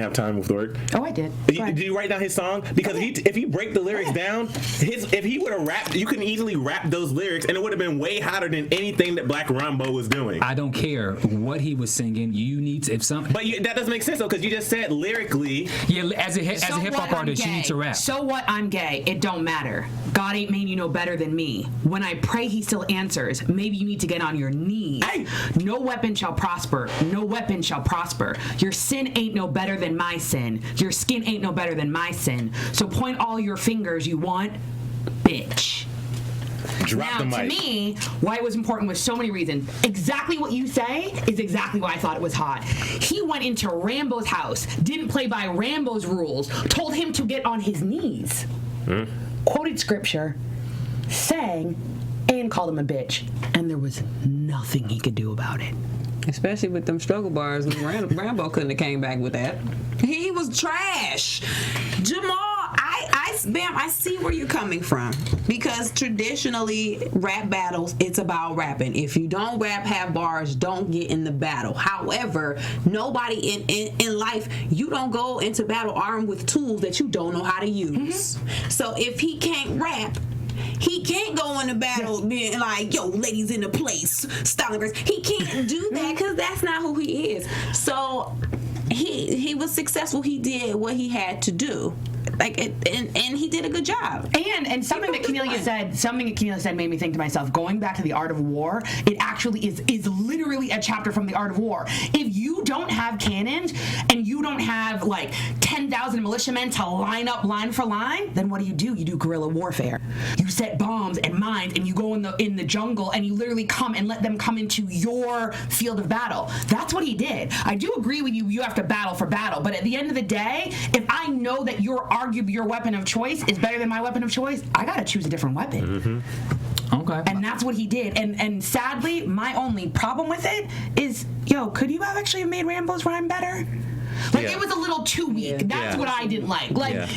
have time with work. Oh, I did. Did you write down his song? Because if you break the lyrics down, if he would have rapped, you can easily rap those lyrics, and it would have been way hotter than anything that Black Rambo was doing. I don't care what he was singing. You need to, but that doesn't make sense though, because you just said lyrically. Yeah, as a hip hop artist, you need to rap. So what? I'm gay. It don't matter. God ain't made you no better than me. When I pray, He still answers. Maybe you need to get on your knees. Hey. No weapon shall prosper. No weapon shall prosper. Your sin ain't no better than my sin. Your skin ain't no better than my sin. So point all your fingers you want, bitch. Drop the mic. To me, why it was important was so many reasons. Exactly what you say is exactly why I thought it was hot. He went into Rambo's house, didn't play by Rambo's rules, told him to get on his knees, quoted scripture, sang, and called him a bitch. And there was nothing he could do about it. Especially with them struggle bars, Rambo couldn't have came back with that. He was trash. Jamal, I see where you're coming from, because traditionally rap battles, it's about rapping. If you don't rap, have bars, don't get in the battle. However, nobody in life, you don't go into battle armed with tools that you don't know how to use. So if he can't rap, he can't go in the battle being like, yo, ladies in the place, styling grace. He can't do that because that's not who he is. So he was successful. He did what he had to do. And he did a good job. And something that Cornelia said made me think to myself, going back to the Art of War, it actually is literally a chapter from the Art of War. If you don't have cannons and you don't have like 10,000 militiamen to line up line for line, then what do? You do guerrilla warfare. You set bombs and mines, and you go in the jungle, and you literally come and let them come into your field of battle. That's what he did. I do agree with you. You have to battle for battle, but at the end of the day, if I know that your weapon of choice is better than my weapon of choice, I gotta choose a different weapon. Okay. And that's what he did. And sadly, my only problem with it is, could you have actually made Rambo's rhyme better? It was a little too weak. That's what I didn't like.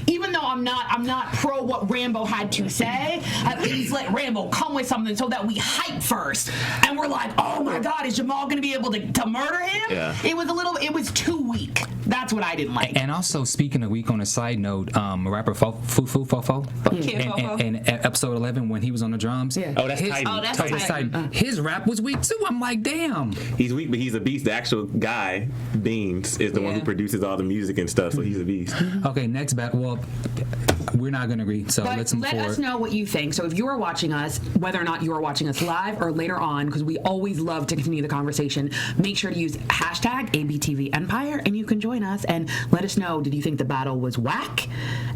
Even though I'm not pro what Rambo had to say, at least let Rambo come with something so that we hype first. And we're like, oh my God, is Jamal gonna be able to murder him? Yeah. It was too weak. That's what I didn't like. And also, speaking of weak, on a side note, rapper Fofo in episode 11 when he was on the drums. Yeah. Oh, that's Titan. His rap was weak too. I'm like, damn. He's weak, but he's a beast. The actual guy, Beans, is the one who produces all the music and stuff, so he's a beast. Okay, next battle. Well, we're not going to agree, so let's move forward. Let us know what you think. So if you are watching us, whether or not you are watching us live or later on, because we always love to continue the conversation, make sure to use hashtag ABTVEmpire, and you can join us and let us know, did you think the battle was whack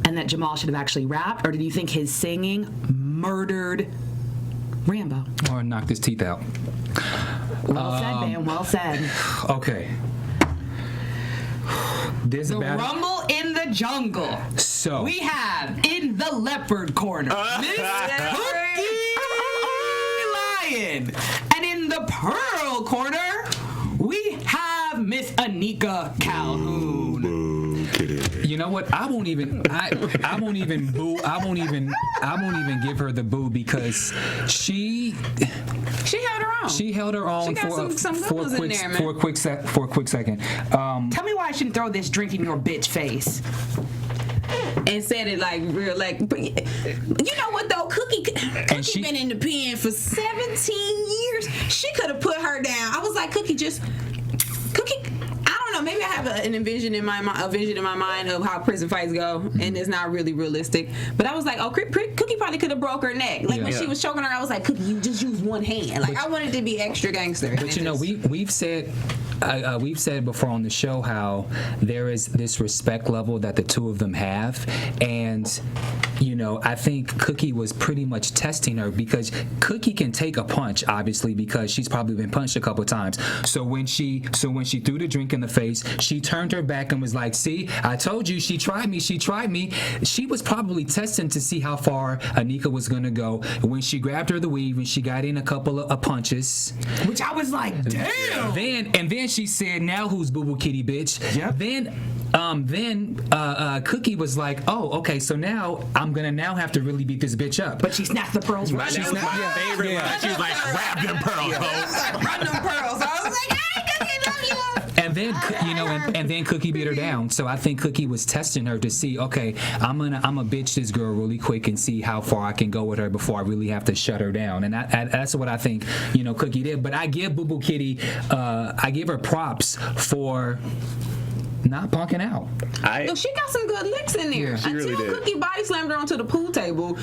and that Jamal should have actually rapped, or did you think his singing murdered Rambo? Or knocked his teeth out. Well said, man. Well said. Okay. The Rumble in the Jungle. So we have in the leopard corner Miss Cookie Lion, and in the pearl corner we have Miss Anika Calhoun. You know what? I won't even boo. I won't even give her the boo, because she held her own. She held her own for a quick second. Tell me why I shouldn't throw this drink in your bitch face. And said it like real, like, you know what though? Cookie been in the pen for 17 years. She could have put her down. I was like, Cookie. I don't know. Maybe I have a vision in my mind of how prison fights go, and it's not really realistic. But I was like, Cookie probably could have broke her neck. Like when she was choking her, I was like, Cookie, you just use one hand. Like I wanted to be extra gangster. But we've said before on the show how there is this respect level that the two of them have, and I think Cookie was pretty much testing her, because Cookie can take a punch, obviously, because she's probably been punched a couple times. So when she threw the drink in the face, she turned her back and was like, see, I told you, she tried me. She was probably testing to see how far Anika was gonna go. When she grabbed her the weave and she got in a couple of punches, which I was like, damn. Then she said, now who's boo boo kitty bitch? Yep. Then Cookie was like, oh, okay, so now I'm gonna have to really beat this bitch up. But she snapped the pearls. That was my favorite. She was like, grab them pearls, Run them pearls. I was like, hey, Cookie, love you. then and then Cookie beat her down. So I think Cookie was testing her to see, okay, I'm gonna bitch this girl really quick and see how far I can go with her before I really have to shut her down. And that's what I think Cookie did. But I give Boo Boo Kitty, I give her props for not punking out. Look, she got some good licks in there. She Until really did. Cookie body slammed her onto the pool table,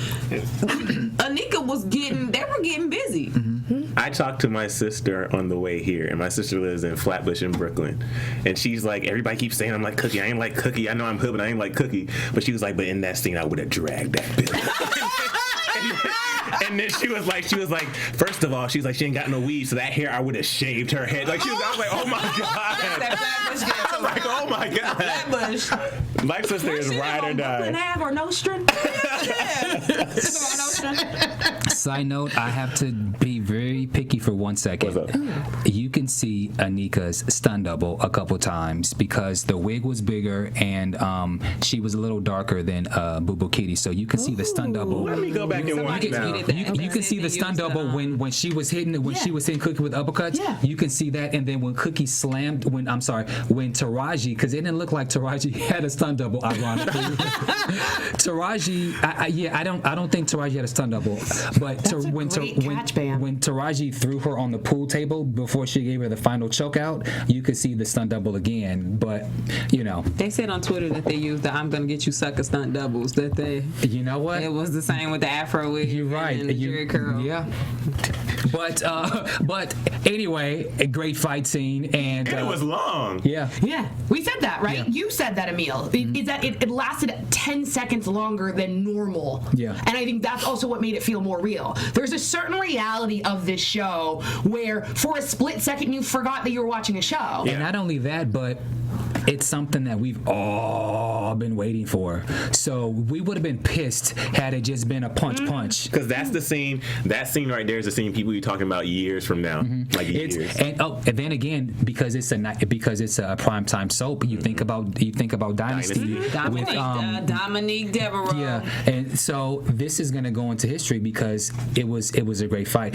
Anika they were getting busy. Mm-hmm. I talked to my sister on the way here, and my sister lives in Flatbush in Brooklyn. And she's like, everybody keeps saying I'm like Cookie. I ain't like Cookie. I know I'm hood, but I ain't like Cookie. But she was like, but in that scene, I would have dragged that bitch. And then she was like, first of all, she's like, she ain't got no weave, so that hair, I would have shaved her head. Like, I was like, oh my God. That Flatbush girl. I was like, oh my God. Flatbush. My sister is ride or Brooklyn die. Ave or Nostrand. Side note, I have to be very picky for 1 second. What's up? You can see Anika's stun double a couple times because the wig was bigger and she was a little darker than Boo Boo Kitty. So you can see the stun double. Let me go back and watch now. You can see the stun double when she was hitting Cookie with uppercuts. Yeah. You can see that, and then when Cookie slammed when Taraji, because it didn't look like Taraji had a stun double. Ironically, Taraji, I don't think Taraji had a stun double, but when Taraji threw her on the pool table before she gave her the final choke out, you could see the stun double again. But They said on Twitter that they used the "I'm gonna get you sucker" stunt doubles. That you know what? it was the same with the Afro wig. You're right. And the Jerry curl. Yeah. But anyway, a great fight scene, and And it was long. yeah. Yeah, we said that, right? Yeah. You said that, Emil. Is that it lasted 10 seconds longer than normal. Yeah. And I think that's also what made it feel more real. There's a certain reality of this show where for a split second you forgot that you were watching a show. And not only that, but it's something that we've all been waiting for. So we would have been pissed had it just been a punch. Because that's the scene. That scene right there is the scene people be talking about years from now, like years. And then again, because it's a primetime soap, you think about Dynasty. Dominique Devereaux. Yeah, and so this is going to go into history because it was a great fight.